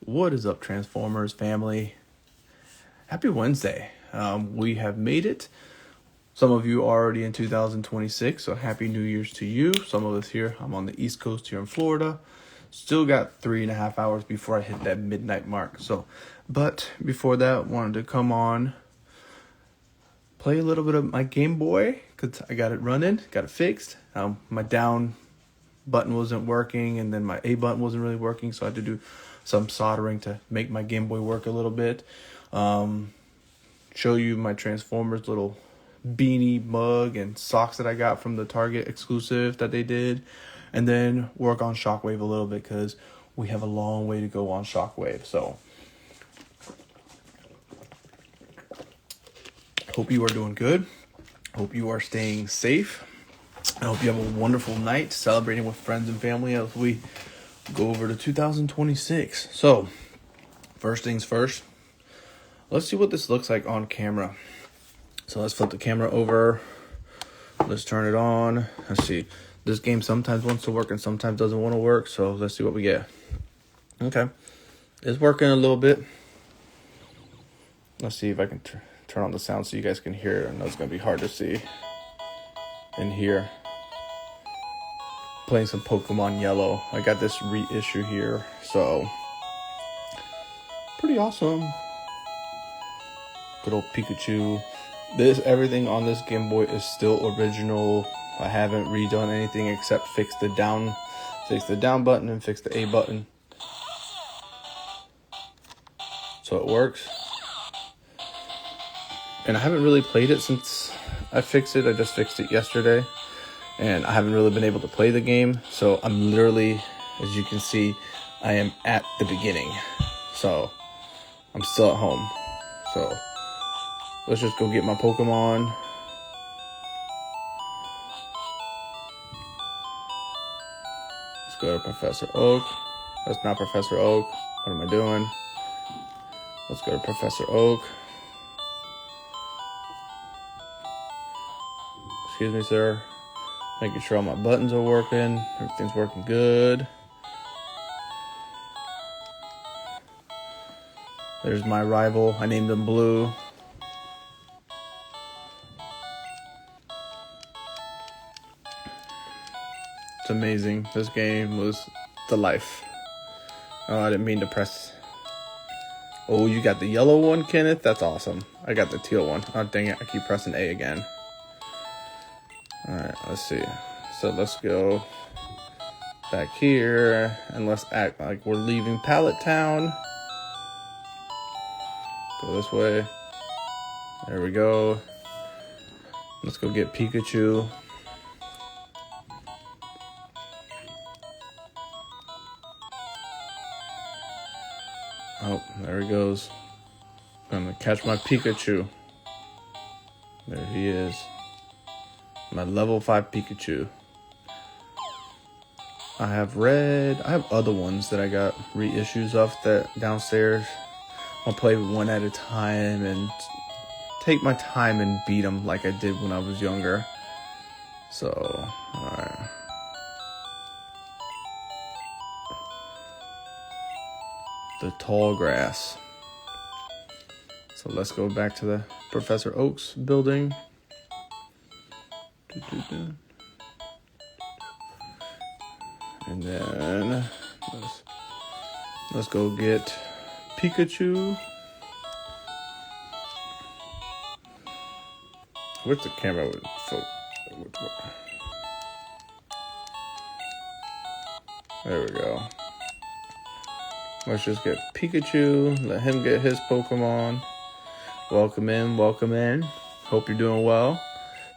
What is up, Transformers family? Happy Wednesday. We have made it. Some of you are already in 2026, so happy New Year's to you. Some of us here, I'm on the East Coast here in Florida. Still got 3.5 hours before I hit that midnight mark. But before that, wanted to come on, play a little bit of my Game Boy, because I got it running, got it fixed. My down button wasn't working, and then my A button wasn't really working, so I had to do some soldering to make my Game Boy work a little bit. Show you my Transformers little beanie mug and socks that I got from the Target exclusive that they did, and then work on Shockwave a little bit because we have a long way to go on Shockwave. So hope you are doing good. Hope you are staying safe. I hope you have a wonderful night celebrating with friends and family as we go over to 2026. So first things first, let's see what this looks like on camera. So let's flip the camera over. Let's turn it on. Let's see. This game sometimes wants to work and sometimes doesn't want to work. So let's see what we get. Okay. It's working a little bit. Let's see if I can turn on the sound so you guys can hear it. I know it's going to be hard to see and hear. Playing some Pokemon Yellow. I got this reissue here. So pretty awesome. Good old Pikachu. Everything on this Game Boy is still original. I haven't redone anything except fix the down button and fix the A button. So it works. And I haven't really played it since I fixed it. I just fixed it yesterday. And I haven't really been able to play the game. So I'm literally, as you can see, I am at the beginning. So I'm still at home. So let's just go get my Pokemon. Let's go to Professor Oak. That's not Professor Oak. What am I doing? Let's go to Professor Oak. Excuse me, sir. Making sure all my buttons are working. Everything's working good. There's my rival. I named him Blue. It's amazing. This game was the life. Oh, I didn't mean to press. Oh, you got the yellow one, Kenneth? That's awesome. I got the teal one. Oh, dang it. I keep pressing A again. Alright, let's see. So let's go back here and let's act like we're leaving Pallet Town. Go this way. There we go. Let's go get Pikachu. Oh, there he goes. I'm gonna catch my Pikachu. There he is. My level 5 Pikachu. I have other ones that I got reissues of that downstairs. I'll play one at a time and take my time and beat them like I did when I was younger. So, alright. The tall grass. So let's go back to the Professor Oak's building. And then let's go get Pikachu. Where's the camera? There we go. Let's just get Pikachu. Let him get his Pokemon. Welcome in, welcome in. Hope you're doing well.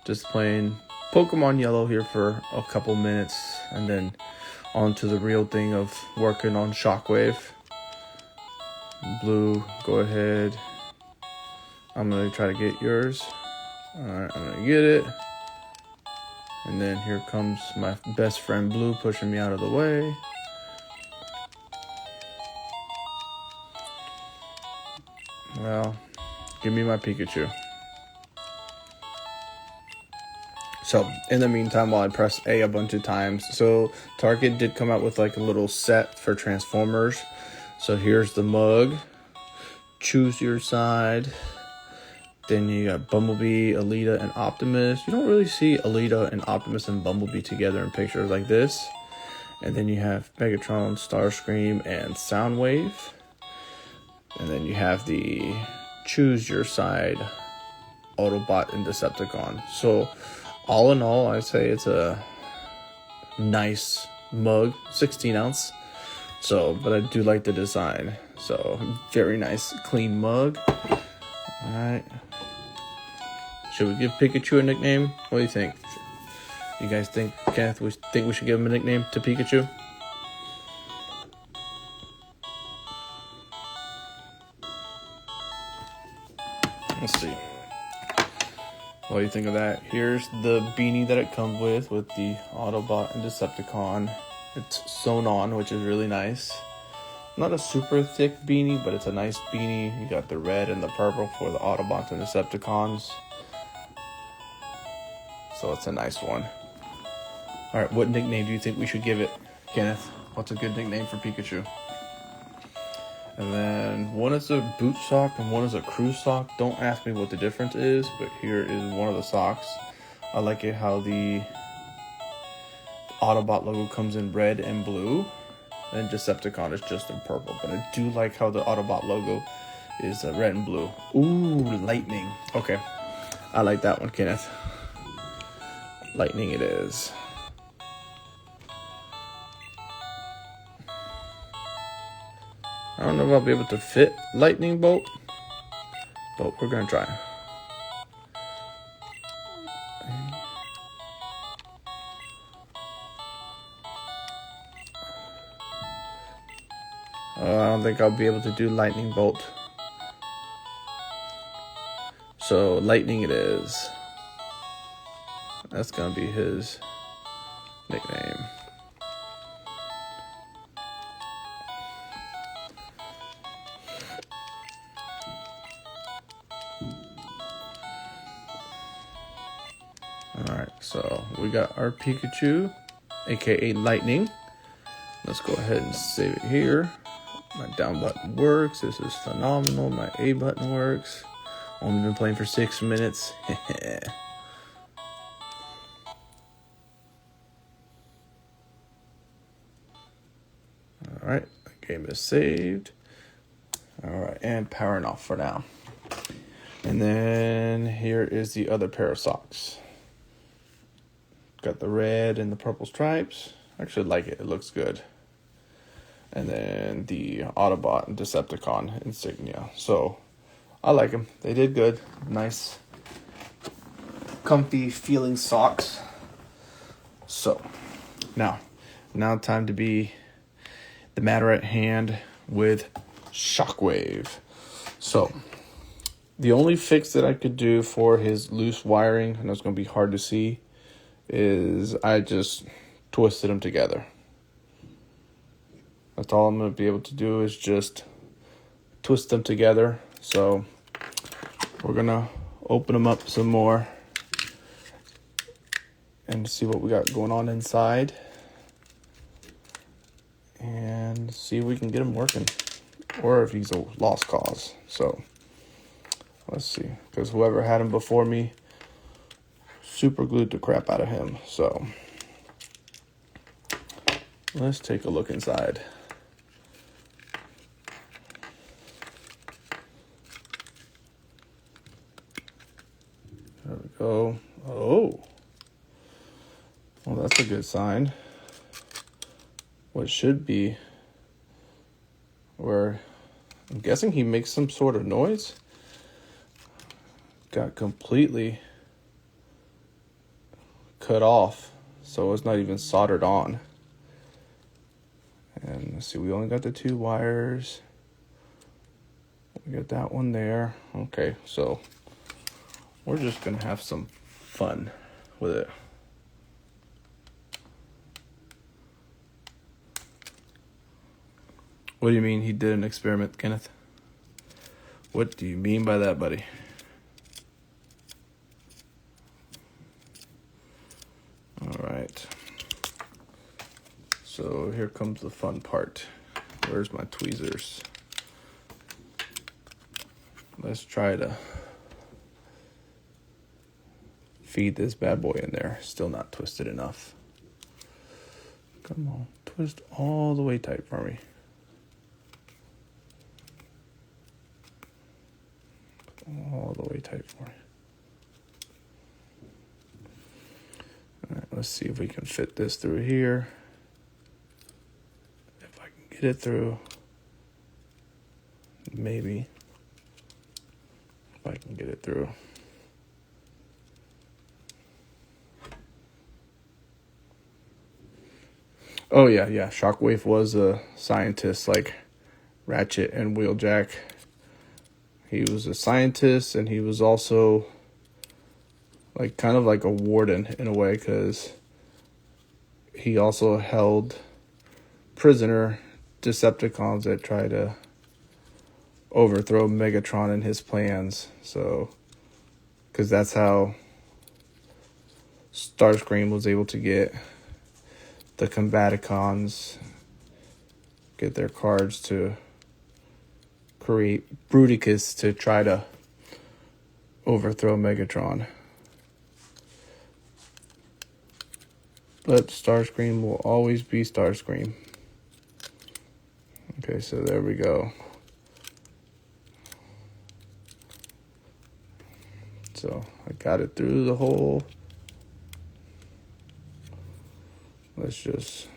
Just playing Pokemon Yellow here for a couple minutes, and then on to the real thing of working on Shockwave. Blue, go ahead. I'm going to try to get yours. Alright, I'm going to get it. And then here comes my best friend Blue pushing me out of the way. Well, give me my Pikachu. So, in the meantime, while I press A bunch of times, so Target did come out with like a little set for Transformers. So here's the mug. Choose your side. Then you got Bumblebee, Alita, and Optimus. You don't really see Alita and Optimus and Bumblebee together in pictures like this. And then you have Megatron, Starscream, and Soundwave. And then you have the choose your side Autobot and Decepticon. So all in all, I'd say it's a nice mug, 16 ounce. So, but I do like the design. So very nice, clean mug. All right. Should we give Pikachu a nickname? What do you think? You guys think, Kenneth, we should give him a nickname to Pikachu? Let's see. What do you think of that? Here's the beanie that it comes with the Autobot and Decepticon. It's sewn on, which is really nice. Not a super thick beanie, but it's a nice beanie. You got the red and the purple for the Autobots and Decepticons. So it's a nice one. Alright, what nickname do you think we should give it, Kenneth? What's a good nickname for Pikachu? And then one is a boot sock and one is a crew sock. Don't ask me what the difference is, but here is one of the socks. I like it how the Autobot logo comes in red and blue, and Decepticon is just in purple. But I do like how the Autobot logo is red and blue. Ooh, lightning. Okay, I like that one, Kenneth. Lightning it is. I don't know if I'll be able to fit lightning bolt, but we're gonna try. I don't think I'll be able to do lightning bolt. So lightning it is. That's gonna be his nickname. Alright, so we got our Pikachu, aka Lightning. Let's go ahead and save it here. My down button works. This is phenomenal. My A button works. Only been playing for 6 minutes. Alright, the game is saved. Alright, and powering off for now. And then here is the other pair of socks. Got the red and the purple stripes. I actually like it. It looks good. And then the Autobot and Decepticon insignia. So I like them. They did good. Nice, comfy feeling socks. So now time to be the matter at hand with Shockwave. So the only fix that I could do for his loose wiring, and it's going to be hard to see, is I just twisted them together. That's all I'm going to be able to do is just twist them together. So we're going to open them up some more and see what we got going on inside. And see if we can get him working. Or if he's a lost cause. So let's see. Because whoever had him before me super glued the crap out of him. So let's take a look inside. There we go. Oh. Well, that's a good sign. What should be where I'm guessing he makes some sort of noise. Got completely cut off, so it's not even soldered on. And let's see, we only got the 2 wires. We got that one there. Okay, so we're just gonna have some fun with it. What do you mean he did an experiment, Kenneth? What do you mean by that, buddy? All right. So here comes the fun part. Where's my tweezers? Let's try to feed this bad boy in there. Still not twisted enough. Come on, twist all the way tight for me. All the way tight for me. All right, let's see if we can fit this through here. If I can get it through, maybe. If I can get it through. Oh yeah. Shockwave was a scientist like Ratchet and Wheeljack. He was a scientist, and he was also like kind of like a warden in a way, because he also held prisoner Decepticons that try to overthrow Megatron and his plans. So, because that's how Starscream was able to get the Combaticons, get their cards to create Bruticus to try to overthrow Megatron. But Starscream will always be Starscream. Okay, so there we go. So I got it through the hole. Let's just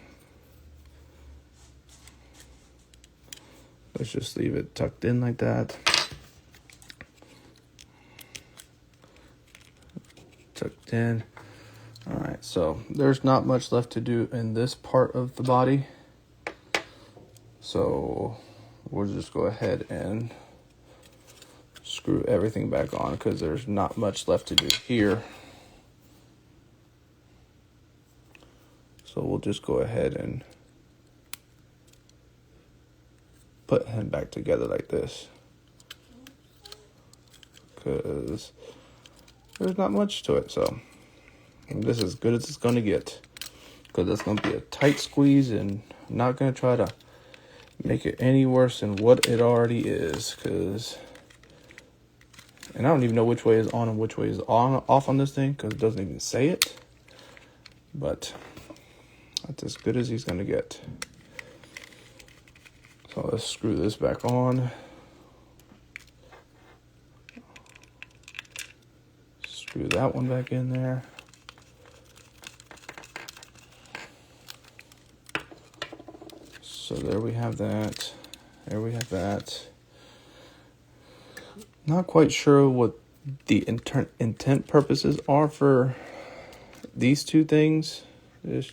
leave it tucked in like that. Tucked in. All right, so there's not much left to do in this part of the body. So we'll just go ahead and screw everything back on, because there's not much left to do here. So we'll just go ahead and put him back together like this, because there's not much to it. So this is as good as it's going to get, because it's going to be a tight squeeze, and I'm not going to try to make it any worse than what it already is, and I don't even know which way is on and which way is off on this thing, because it doesn't even say it. But that's as good as he's going to get. So let's screw this back on. Screw that one back in there. So there we have that. There we have that. Not quite sure what the intent purposes are for these two things. It's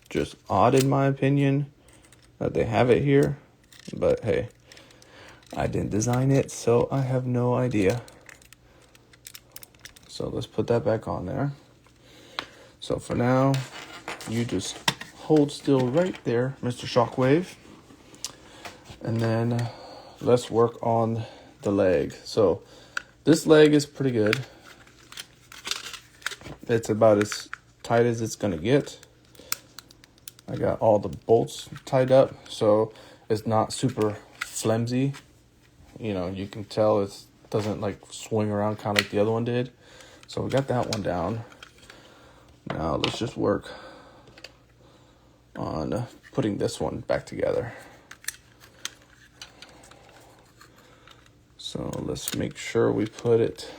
just odd in my opinion that they have it here. But hey, I didn't design it, so I have no idea. So let's put that back on there. So for now, you just hold still right there, Mr. Shockwave. And then let's work on the leg. So this leg is pretty good. It's about as tight as it's going to get. I got all the bolts tied up, so it's not super flimsy. You know, you can tell it doesn't like swing around kind of like the other one did. So we got that one down. Now let's just work on putting this one back together. So let's make sure we put it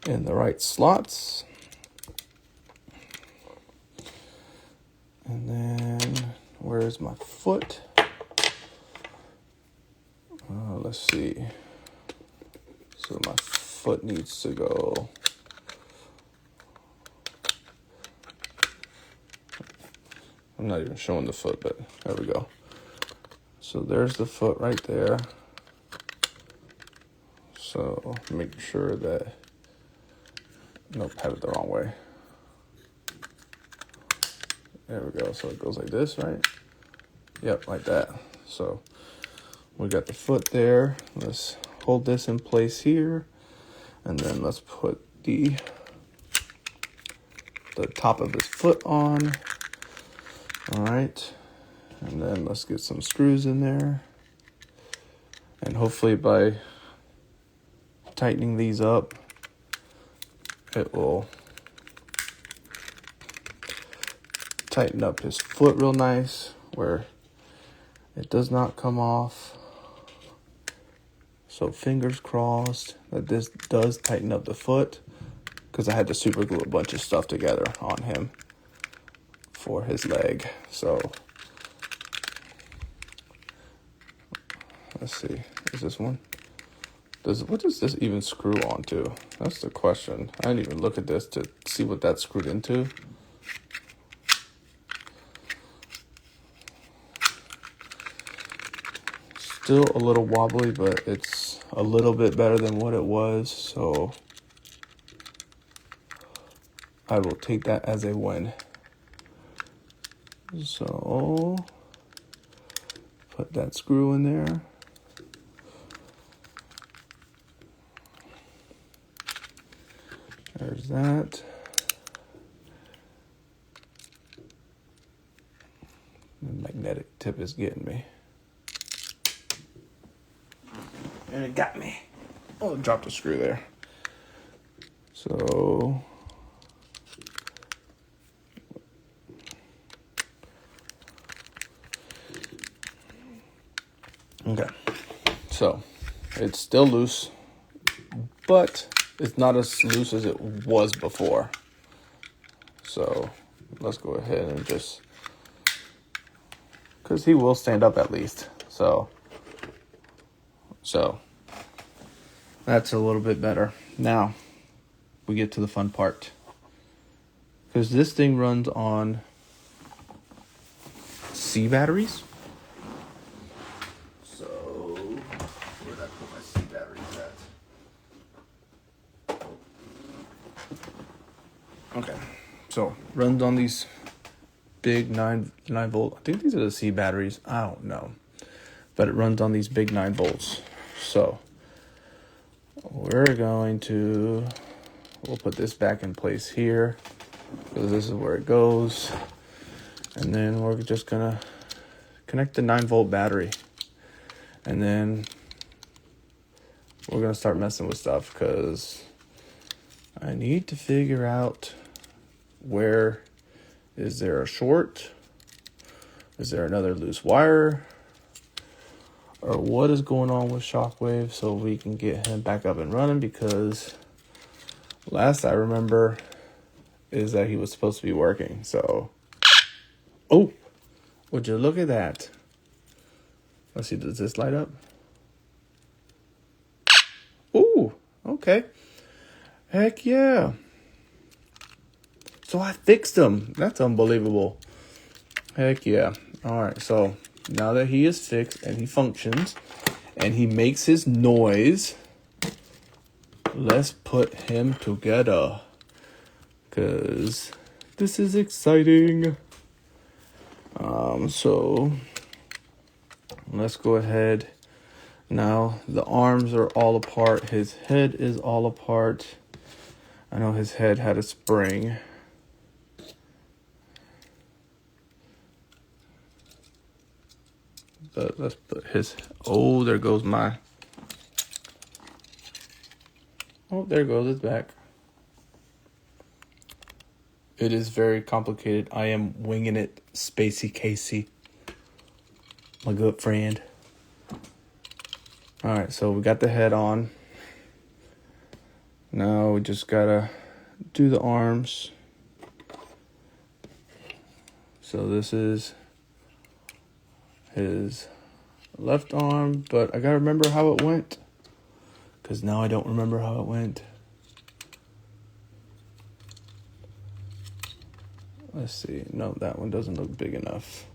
in the right slots. And then, where's my foot? Let's see. So my foot needs to go. I'm not even showing the foot, but there we go. So there's the foot right there. So make sure that, nope, had it the wrong way. There we go. So it goes like this, right? Yep, like that. So we got the foot there. Let's hold this in place here. And then let's put the top of his foot on. All right. And then let's get some screws in there. And hopefully by tightening these up, it will tighten up his foot real nice where it does not come off. So fingers crossed that this does tighten up the foot, because I had to super glue a bunch of stuff together on him for his leg. So let's see, is this one? What does this even screw onto? That's the question. I didn't even look at this to see what that's screwed into. Still a little wobbly, but it's a little bit better than what it was, so I will take that as a win. So put that screw in there. There's that. The magnetic tip is getting me. And it got me. Oh, dropped a screw there. So okay. So it's still loose, but it's not as loose as it was before. So let's go ahead and just, because he will stand up at least. So that's a little bit better. Now we get to the fun part, because this thing runs on C batteries. So where'd I put my C batteries at? Okay, so runs on these big 9 volt. I think these are the C batteries. I don't know, but it runs on these big 9 volts. So we'll put this back in place here, because this is where it goes. And then we're just gonna connect the 9 volt battery. And then we're gonna start messing with stuff, because I need to figure out where is there a short? Is there another loose wire? Or what is going on with Shockwave, so we can get him back up and running, because last I remember is that he was supposed to be working. So, oh, would you look at that? Let's see, does this light up? Ooh, okay. Heck yeah. So I fixed him. That's unbelievable. Heck yeah. All right, so now that he is fixed and he functions and he makes his noise, let's put him together, because this is exciting. So let's go ahead. Now the arms are all apart. His head is all apart. I know his head had a spring. But let's put his, oh, there goes my, oh, there goes his back. It is very complicated. I am winging it, Spacey Casey, my good friend. All right, so we got the head on. Now we just gotta do the arms. So this is his left arm, but I gotta remember how it went, because now I don't remember how it went. Let's see. No, that one doesn't look big enough.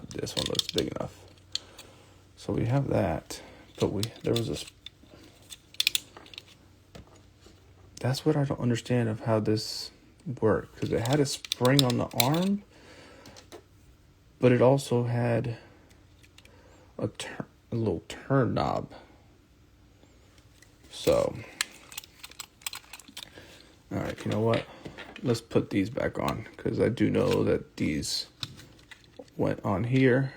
This one looks big enough. So we have that, but there was a. That's what I don't understand of how this worked, because it had a spring on the arm, but it also had a little turn knob. So, all right, you know what? Let's put these back on, because I do know that these went on here.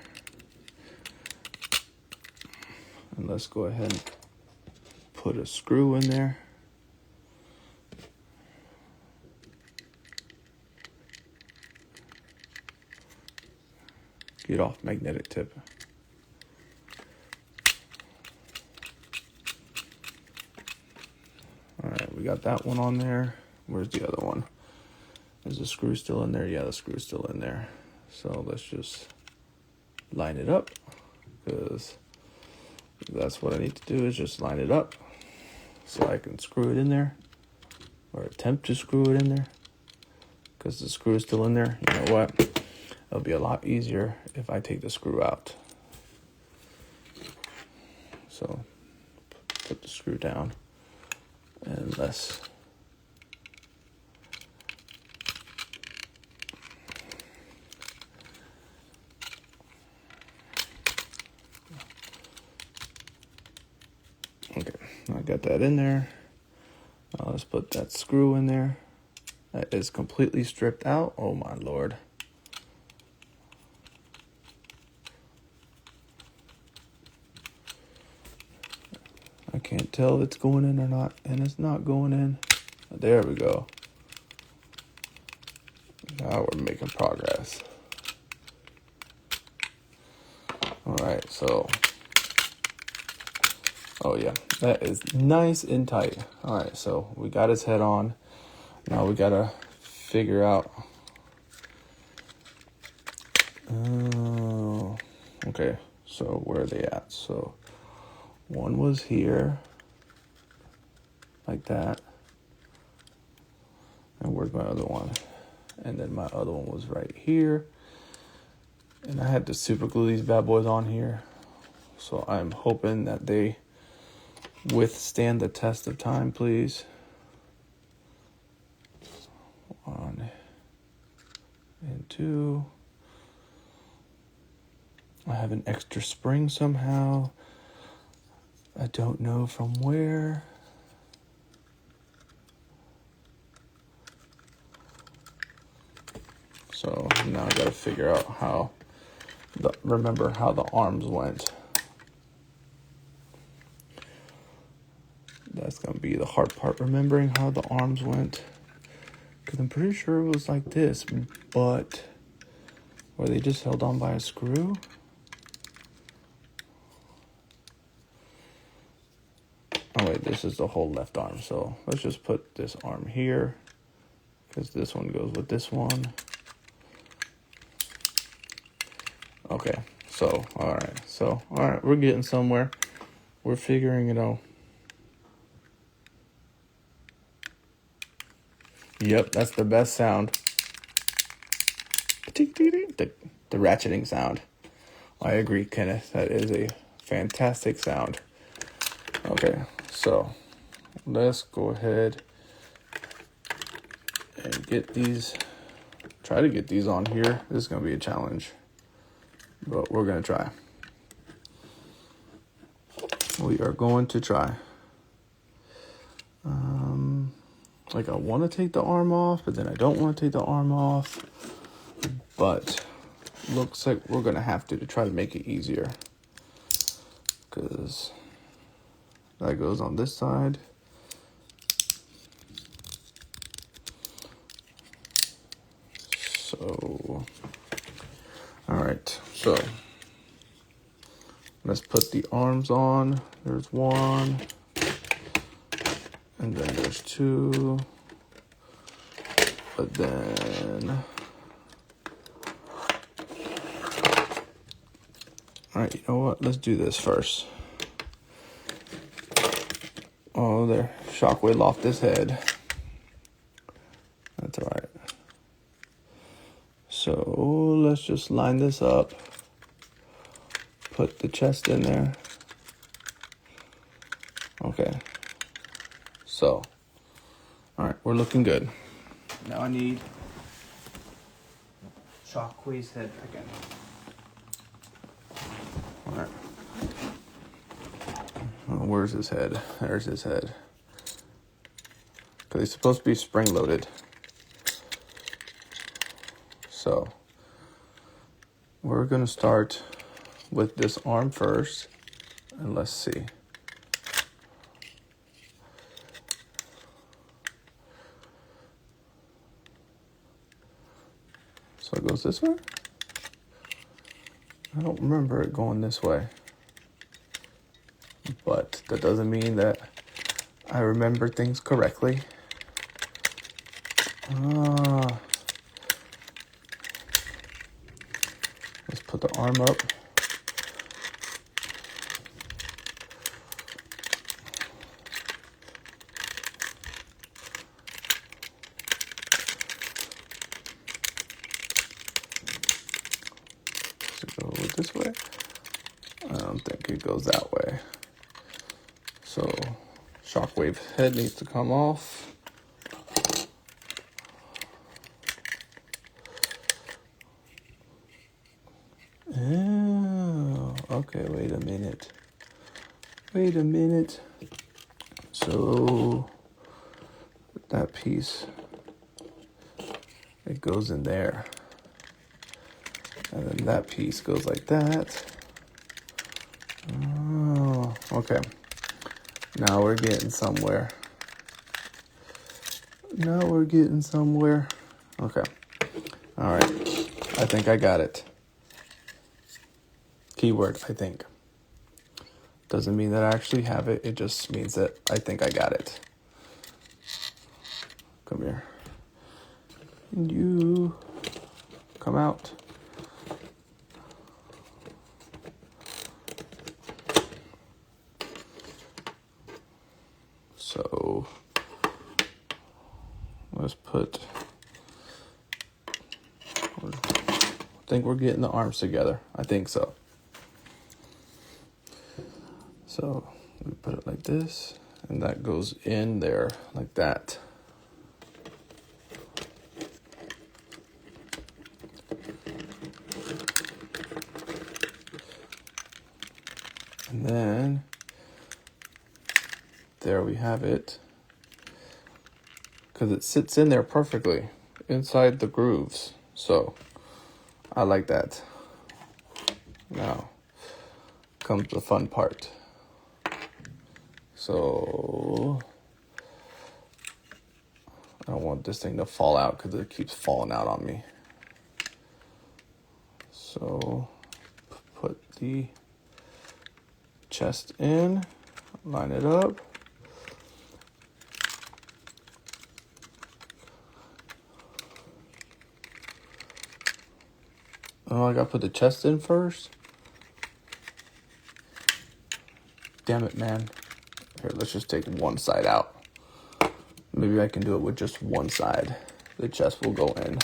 And let's go ahead and put a screw in there. Get off magnetic tip. All right, we got that one on there. Where's the other one? Is the screw still in there? Yeah, the screw's still in there. So let's just line it up, because that's what I need to do, is just line it up so I can screw it in there, or attempt to screw it in there, because the screw is still in there. You know what? It'll be a lot easier if I take the screw out. So put the screw down, and let's okay, I got that in there. Now let's put that screw in there. That is completely stripped out. Oh my Lord. I can't tell if it's going in or not, and it's not going in. There we go. Now we're making progress. All right, so, oh yeah, that is nice and tight. All right, so we got his head on. Now we gotta figure out. Oh, okay, so where are they at? So one was here, like that. And where's my other one? And then my other one was right here. And I had to super glue these bad boys on here. So I'm hoping that they withstand the test of time, please. 1 and 2. I have an extra spring somehow. I don't know from where. So now I gotta figure out how remember how the arms went. That's gonna be the hard part, remembering how the arms went. Because I'm pretty sure it was like this, but were they just held on by a screw? Oh wait, this is the whole left arm. So let's just put this arm here, because this one goes with this one. Okay, so, all right, we're getting somewhere. We're figuring it out. Yep, that's the best sound. The ratcheting sound. I agree, Kenneth. That is a fantastic sound. Okay, so let's go ahead and get these, try to get these on here. This is going to be a challenge, but we're going to try. We are going to try. Like, I want to take the arm off, but then I don't want to take the arm off. But looks like we're going to have to try to make it easier, because that goes on this side. So, all right, so let's put the arms on. There's one, and then there's two, but then, all right, you know what? Let's do this first. Oh, there, Shockwave lost his head. That's all right. So let's just line this up. Put the chest in there. Okay. So, all right, we're looking good. Now I need Shockwave's head again. All right. Oh, where's his head? There's his head. Because he's supposed to be spring-loaded. So, we're going to start with this arm first. And let's see. So it goes this way? I don't remember it going this way. But that doesn't mean that I remember things correctly. Let's put the arm up. Does it go this way? I don't think it goes that way. So, Shockwave head needs to come off. Oh, okay, wait a minute. So, that piece, it goes in there. And then that piece goes like that. Oh, okay. Now we're getting somewhere. Okay. All right. I think I got it. Keyword, I think. Doesn't mean that I actually have it. It just means that I think I got it. Come here. And you come out. So let's put, I think we're getting the arms together. I think so. So we put it like this, and that goes in there like that. And then there we have it, because it sits in there perfectly inside the grooves. So I like that. Now comes the fun part. So I don't want this thing to fall out because it keeps falling out on me. So put the chest in, line it up. Oh, I gotta put the chest in first? Damn it, man. Here, let's just take one side out. Maybe I can do it with just one side. The chest will go in.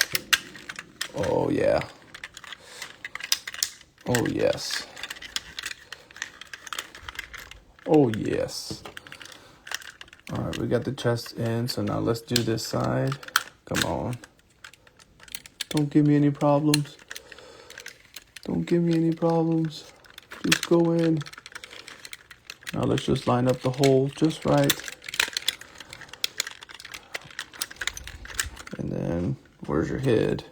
Oh, yeah. Oh, yes. Oh, yes. All right, we got the chest in, so now let's do this side. Come on. Don't give me any problems. Just go in. Now let's just line up the hole just right. And then, where's your head?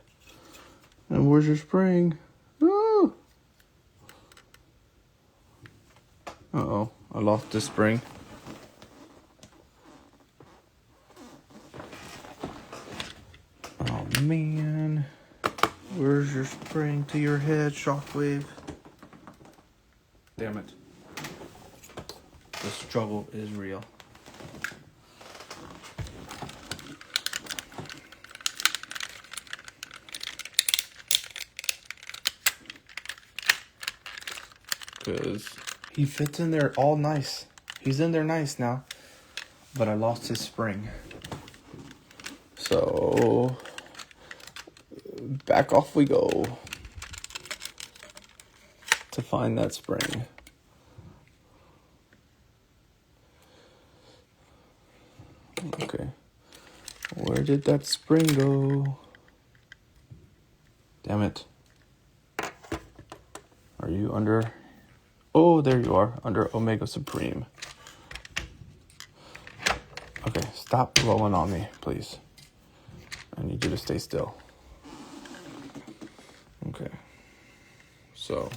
And where's your spring? Oh! Uh-oh, I lost this spring. Oh, man. Where's your spring to your head, Shockwave? Damn it. The struggle is real. Because he fits in there all nice. He's in there nice now. But I lost his spring. So back off we go to find that spring. Okay. Where did that spring go? Damn it. Are you under? Oh, there you are, under Omega Supreme. Okay, stop blowing on me, please. I need you to stay still. Okay. So,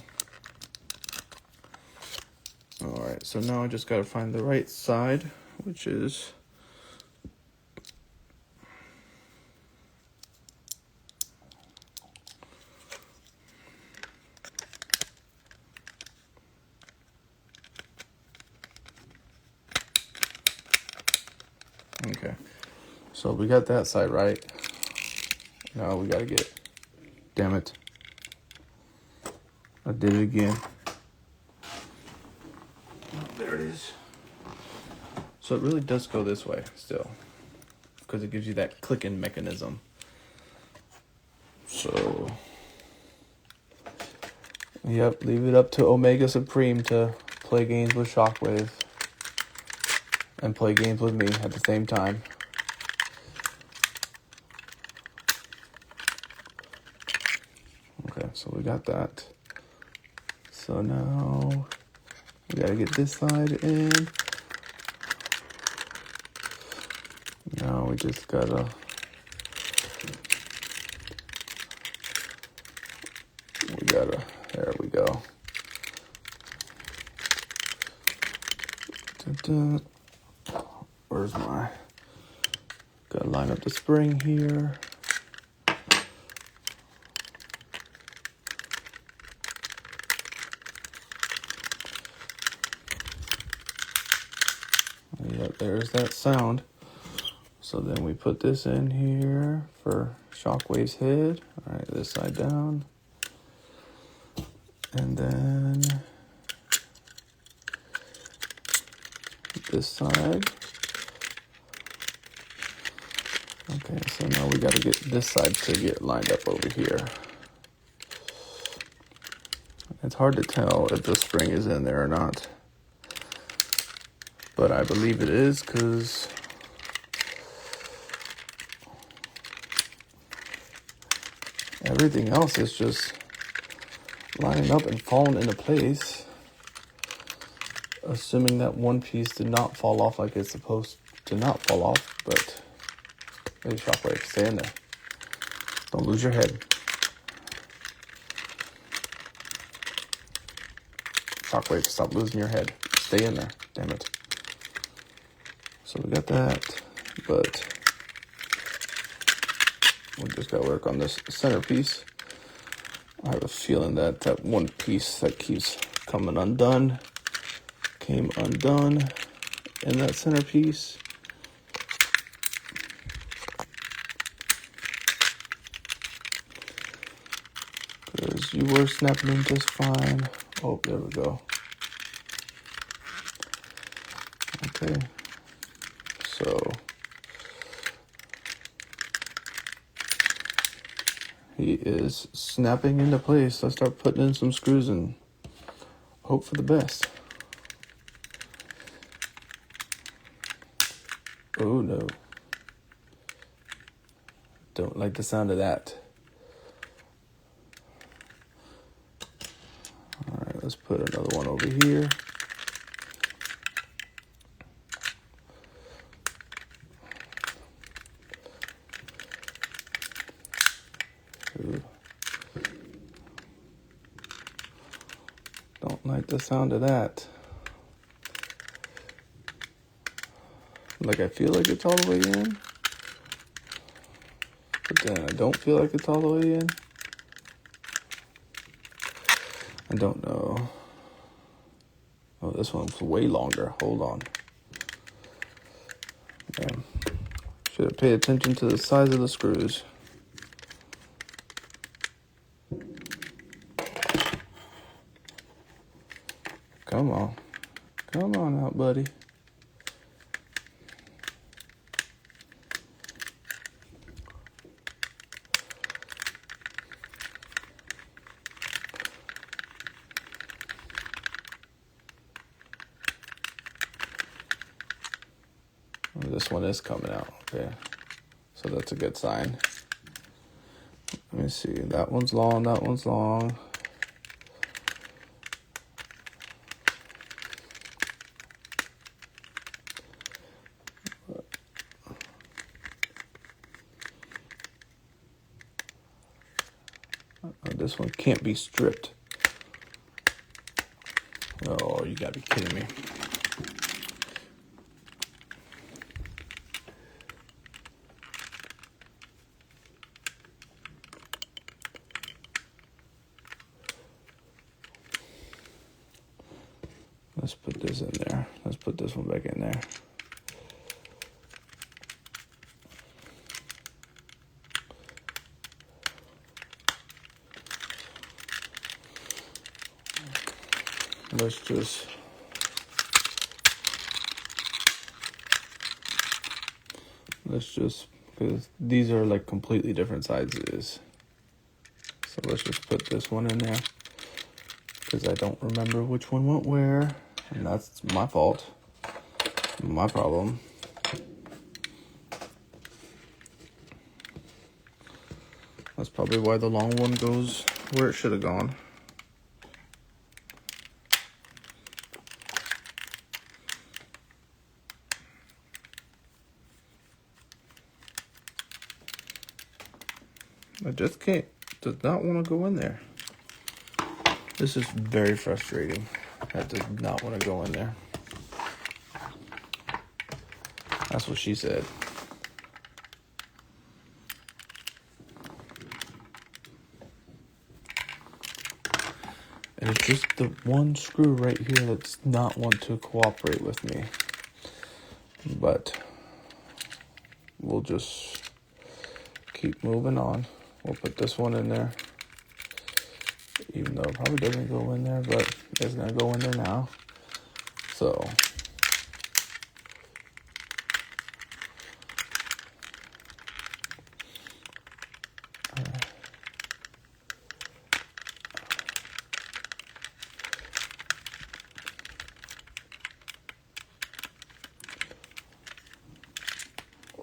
all right, so now I just got to find the right side, which is okay. So we got that side right. Now we got to get, damn it. I did it again. There it is. So it really does go this way still, because it gives you that clicking mechanism. So, yep, leave it up to Omega Supreme to play games with Shockwave and play games with me at the same time. Okay, so we got that. So now we gotta get this side in. Now we just gotta there we go. Dun, dun. Where's my, gotta line up the spring here. Yep, there's that sound. So then we put this in here for Shockwave's head. All right, this side down. And then this side. Okay, so now we got to get this side to get lined up over here. It's hard to tell if the spring is in there or not. But I believe it is, because everything else is just lining up and falling into place. Assuming that one piece did not fall off like it's supposed to not fall off. But, hey, Shockwave, stay in there. Don't lose your head. Shockwave, stop losing your head. Stay in there. Damn it. So we got that, but we just got to work on this centerpiece. I have a feeling that that one piece that keeps coming undone came undone in that centerpiece. Because you were snapping in just fine. Oh, there we go. Okay. So he is snapping into place. Let's start putting in some screws and hope for the best. Oh no. Don't like the sound of that. Alright, let's put another one over here. Ooh. Don't like the sound of that. Like, I feel like it's all the way in, but then I don't feel like it's all the way in. I don't know. Oh, this one's way longer. Hold on. Damn. Should have paid attention to the size of the screws. Come on. Come on out, buddy. This one is coming out, okay. So that's a good sign. Let me see, that one's long, that one's long. This one can't be stripped. Oh, you gotta be kidding me. Let's put this in there. Let's put this one back in there. Let's just, because these are like completely different sizes. So let's just put this one in there, because I don't remember which one went where, and that's my fault, my problem. That's probably why the long one goes where it should have gone. I just can't, does not want to go in there. This is very frustrating. That does not want to go in there. That's what she said. And it's just the one screw right here that's not want to cooperate with me. But we'll just keep moving on. We'll put this one in there. Even though it probably doesn't go in there, but it's gonna go in there now. So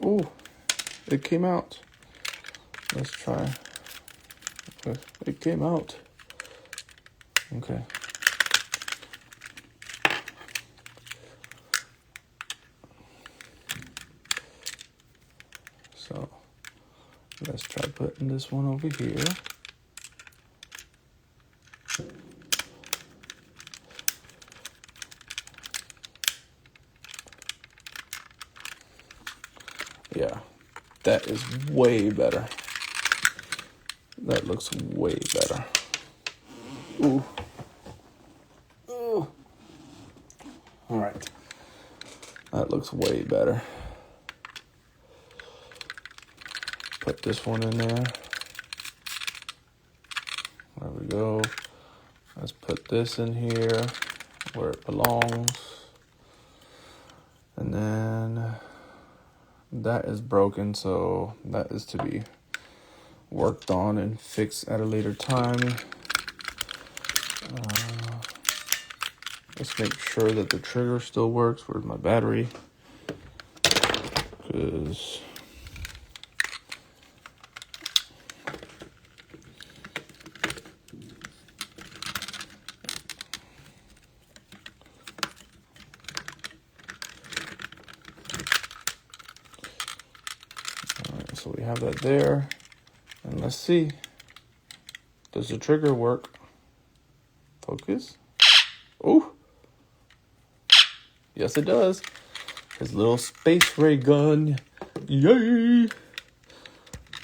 oh, it came out. Let's try. Okay, it came out. Okay. So let's try putting this one over here. Yeah, that is way better. That looks way better. Ooh. Ooh. All right. That looks way better. Put this one in there. There we go. Let's put this in here where it belongs. And then that is broken, so that is to be worked on and fixed at a later time. Let's make sure that the trigger still works. Where's my battery? Because alright, so we have that there. And let's see. Does the trigger work? Focus. Oh. Yes, it does. His little space ray gun. Yay!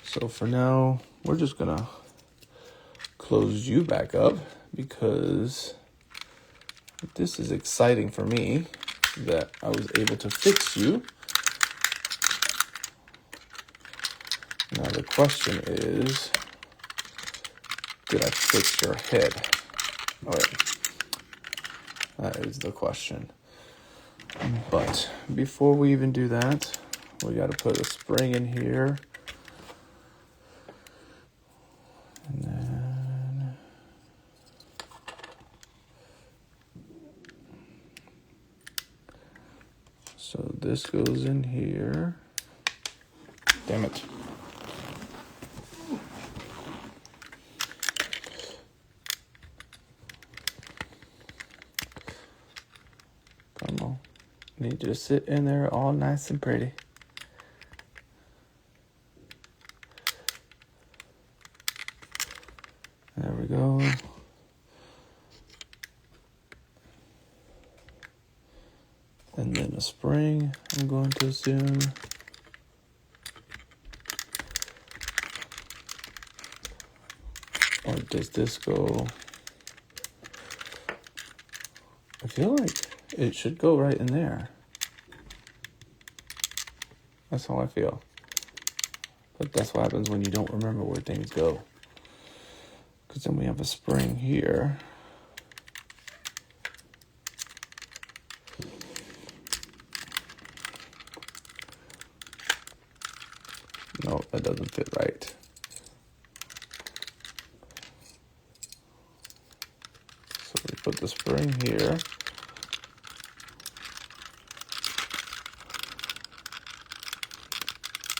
So for now, we're just gonna close you back up because this is exciting for me that I was able to fix you. Now the question is, did I fix your head? All right. That is the question. But before we even do that, we got to put a spring in here. And then so this goes in here. Damn it. Come on. Need you to sit in there all nice and pretty. There we go. And then a spring, I'm going to assume. Or does this go? I feel like it should go right in there. That's how I feel. But that's what happens when you don't remember where things go. Because then we have a spring here. No, that doesn't fit right. So we put the spring here.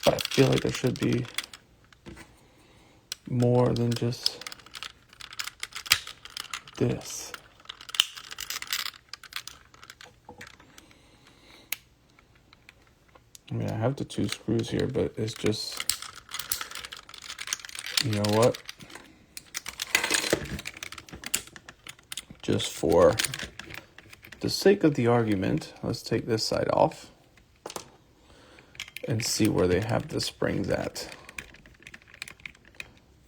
But I feel like there should be more than just this. I mean, I have the 2 screws here, but it's just, you know what? Just for the sake of the argument, let's take this side off and see where they have the springs at.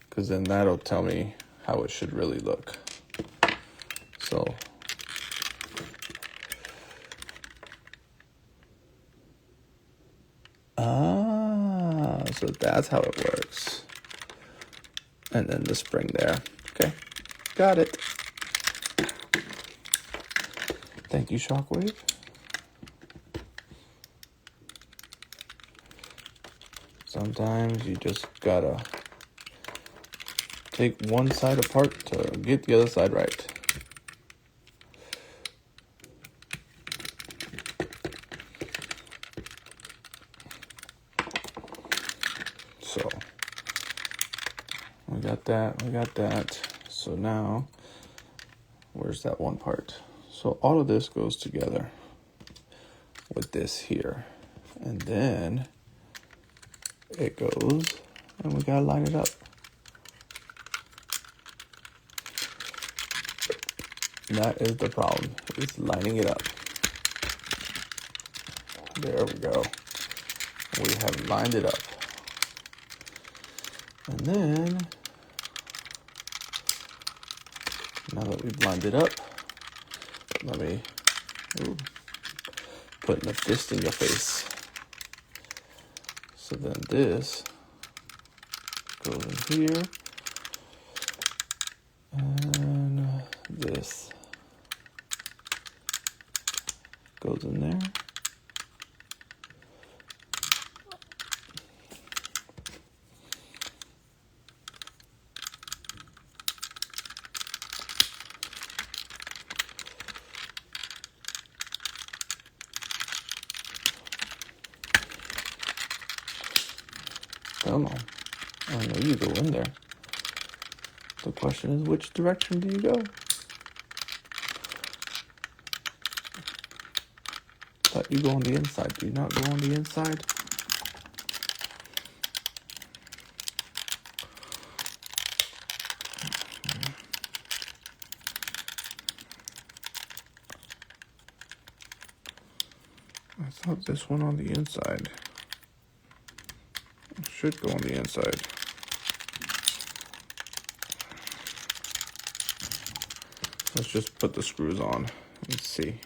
Because then that'll tell me how it should really look. So so that's how it works. And then the spring there. Okay, got it. Thank you, Shockwave. Sometimes you just gotta take one side apart to get the other side right. So we got that. So now, where's that one part? So all of this goes together with this here. And then it goes, and we gotta line it up. That is the problem, is lining it up. There we go. We have lined it up. And then, now that we've lined it up, let me put a fist in your face. So then this goes in here, and this goes in there. Come on. I know you go in there. The question is, which direction do you go? Thought you go on the inside. Do you not go on the inside? I thought this one on the inside. It should go on the inside. Let's just put the screws on and see.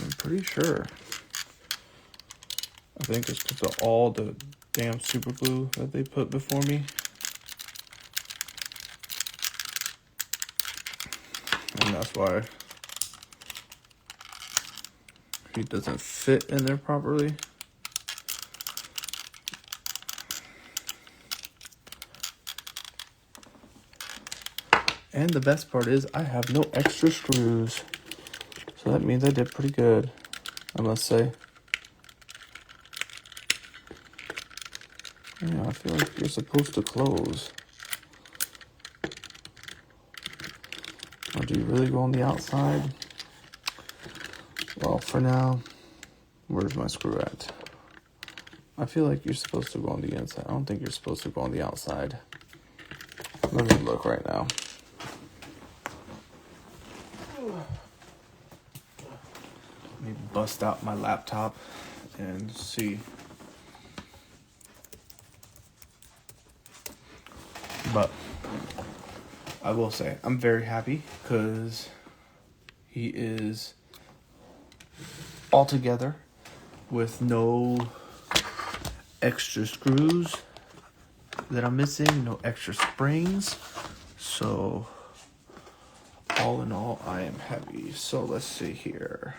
I'm pretty sure. I think it's because of all the damn super glue that they put before me. And that's why it doesn't fit in there properly. And the best part is I have no extra screws. So that means I did pretty good, I must say. Yeah, I feel like you're supposed to close. Or do you really go on the outside? Well, for now, where's my screw at? I feel like you're supposed to go on the inside. I don't think you're supposed to go on the outside. Let me look right now. Let me bust out my laptop and see. But I will say I'm very happy because he is all together with no extra screws that I'm missing, no extra springs. So all in all, I am happy. So let's see here.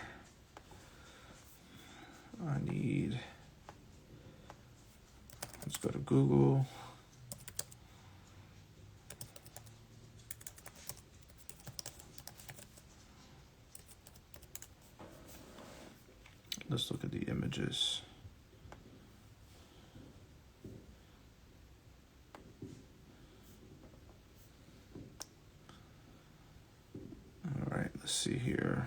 Let's go to Google. Let's look at the images. All right, let's see here.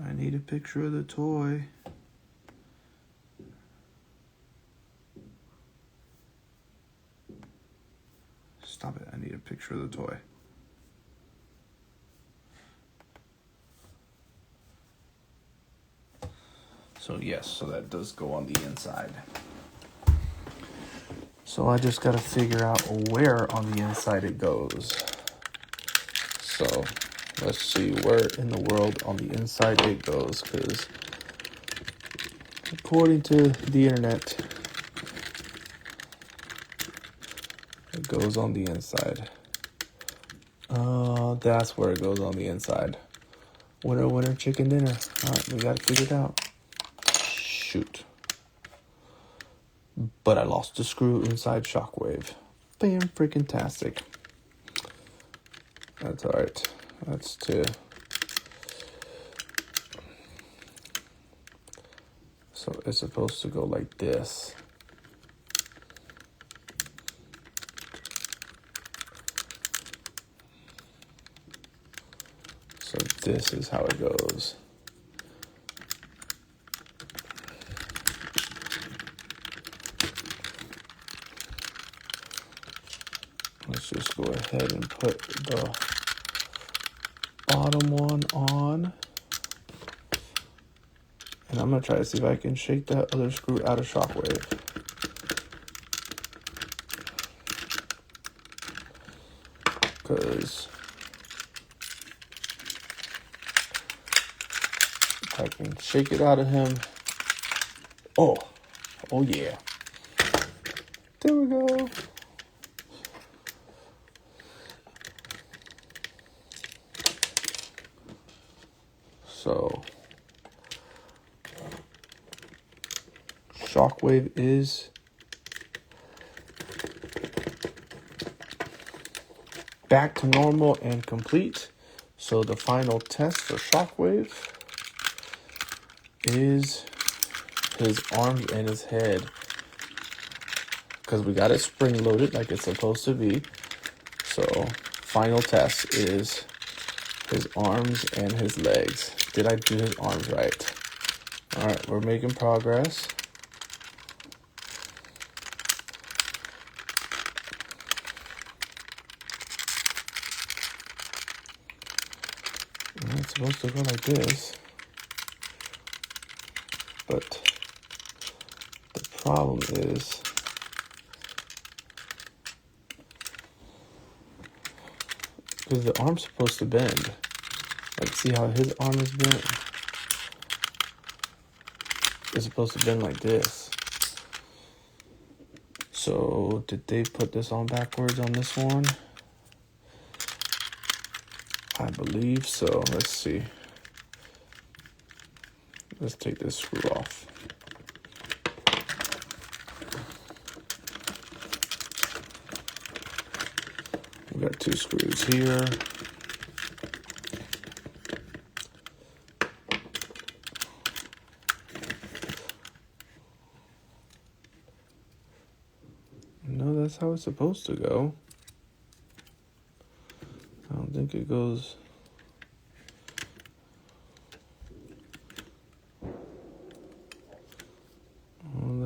I need a picture of the toy. Stop it, I need a picture of the toy. So yes, so that does go on the inside. So I just gotta figure out where on the inside it goes. So let's see where in the world on the inside it goes, because according to the internet, it goes on the inside. That's where it goes on the inside. Winner, winner, chicken dinner. All right, we gotta figure it out. Shoot. But I lost the screw inside Shockwave. Fan-freaking-tastic. That's alright. That's two. So it's supposed to go like this. So this is how it goes. Let's just go ahead and put the bottom one on. And I'm going to try to see if I can shake that other screw out of Shockwave. Because if I can shake it out of him. Oh yeah. There we go. So Shockwave is back to normal and complete. So the final test for Shockwave is his arms and his head, because we got it spring loaded like it's supposed to be. So final test is his arms and his legs. Did I do his arms right? All right, we're making progress. And it's supposed to go like this. But the problem is because the arm's supposed to bend. Like, see how his arm is bent? It's supposed to bend like this. So did they put this on backwards on this one? I believe so. Let's see. Let's take this screw off. We got two screws here. No, that's how it's supposed to go. I don't think it goes.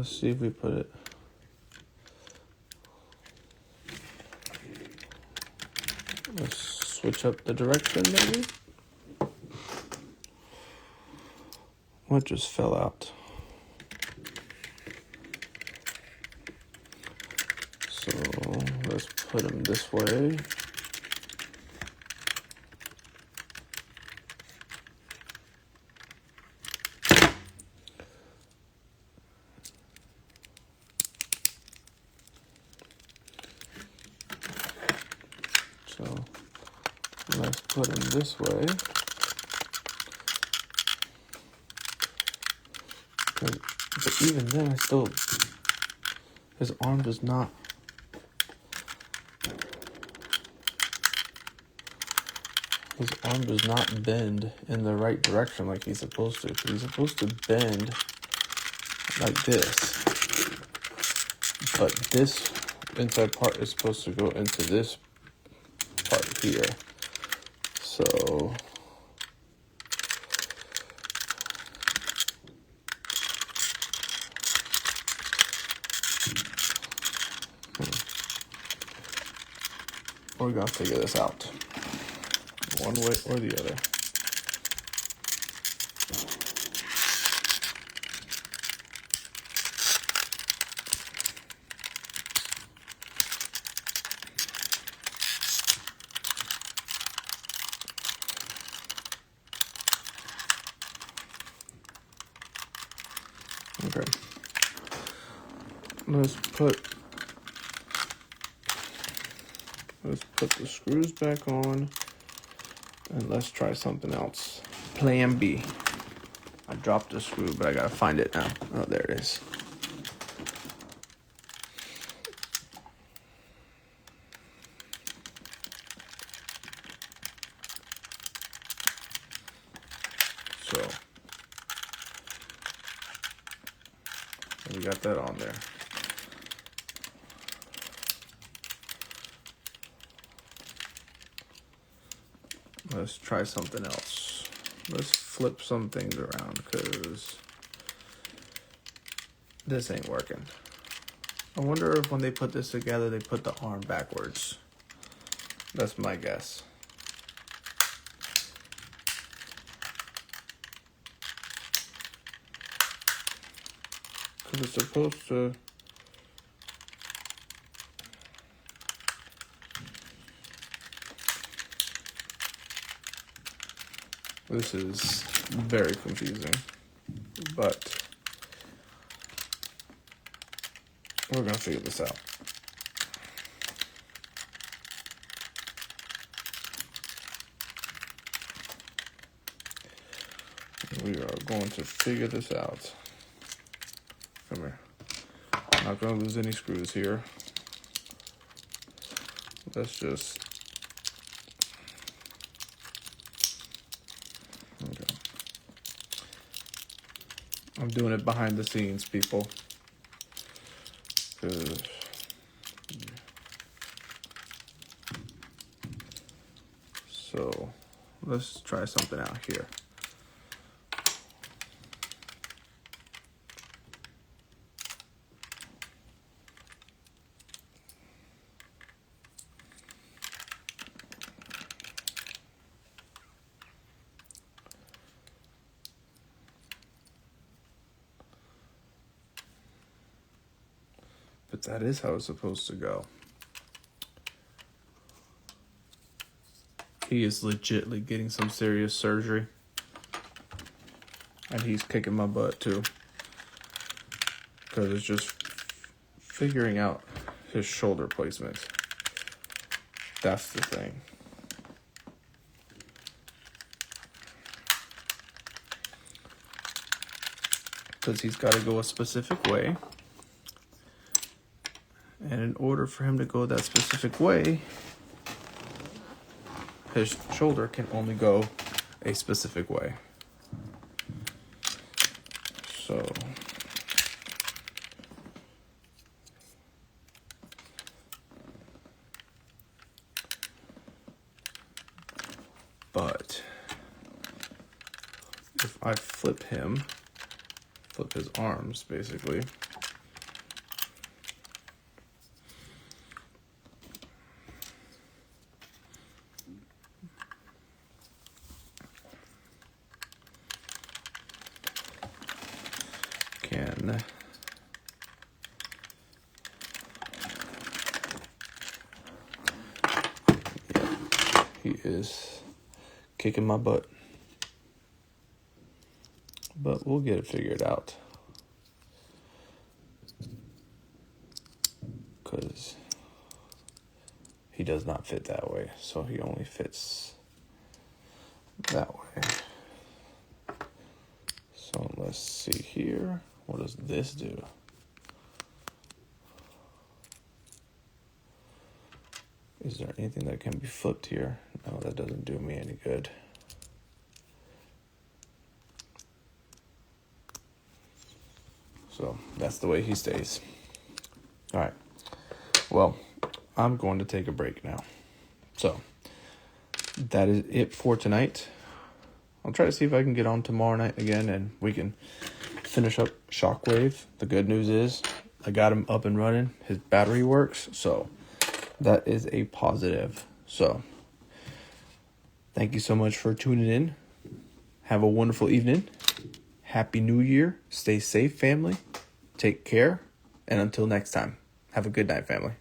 Let's see if we put it. Let's switch up the direction maybe. What just fell out? So let's put him this way. So let's put him this way. But even then, his arm does not. His arm does not bend in the right direction like he's supposed to. He's supposed to bend like this. But this inside part is supposed to go into this part here. So we're gonna figure this out one way or the other. Okay. Let's put the screws back on and let's try something else. Plan B. I dropped the screw, but I gotta find it now. Oh, there it is. So we got that on there. Let's try something else. Let's flip some things around because this ain't working. I wonder if when they put this together, they put the arm backwards. That's my guess. Because it's supposed to... This is very confusing, but we're gonna figure this out. We are going to figure this out. Come here. I'm not gonna lose any screws here. Let's just... Okay. I'm doing it behind the scenes, people. So let's try something out here. But that is how it's supposed to go. He is legitimately getting some serious surgery. And he's kicking my butt too. Because it's just figuring out his shoulder placement. That's the thing. Because he's got to go a specific way. And in order for him to go that specific way, his shoulder can only go a specific way. So, but if I flip his arms basically, again. He is kicking my butt. But we'll get it figured out. Because he does not fit that way. So he only fits that way. So let's see here. What does this do? Is there anything that can be flipped here? No, that doesn't do me any good. So that's the way he stays. All right. Well, I'm going to take a break now. So that is it for tonight. I'll try to see if I can get on tomorrow night again and we can finish up Shockwave. The good news is I got him up and running. His battery works. So that is a positive. So thank you so much for tuning in. Have a wonderful evening. Happy New Year. Stay safe, family. Take care. And until next time, have a good night, family.